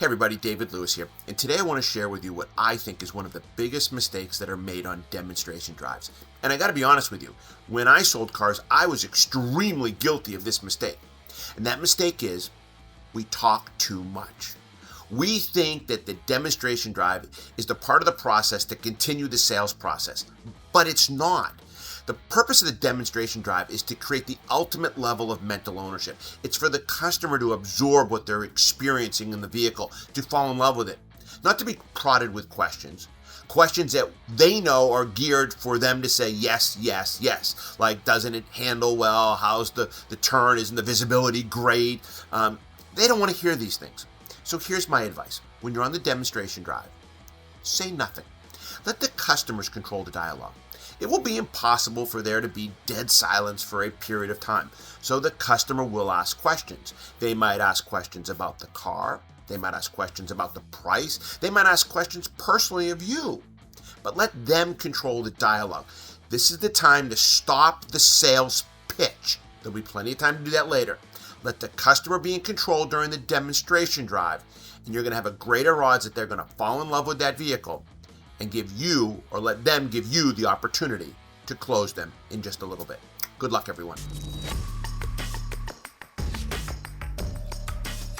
Hey everybody, David Lewis here, and today I want to share with you what I think is one of the biggest mistakes that are made on demonstration drives. And I got to be honest with you, when I sold cars, I was extremely guilty of this mistake. And that mistake is, we talk too much. We think that the demonstration drive is the part of the process to continue the sales process, but it's not. The purpose of the demonstration drive is to create the ultimate level of mental ownership. It's for the customer to absorb what they're experiencing in the vehicle, to fall in love with it, not to be prodded with questions that they know are geared for them to say yes, yes, yes. Like, doesn't it handle well? How's the turn? Isn't the visibility great? They don't want to hear these things. So here's my advice. When you're on the demonstration drive, say nothing. Let the customers control the dialogue. It will be impossible for there to be dead silence for a period of time. So the customer will ask questions. They might ask questions about the car. They might ask questions about the price. They might ask questions personally of you. But let them control the dialogue. This is the time to stop the sales pitch. There'll be plenty of time to do that later. Let the customer be in control during the demonstration drive, and you're going to have a greater odds that they're going to fall in love with that vehicle and give you, or let them give you, the opportunity to close them in just a little bit. Good luck, everyone.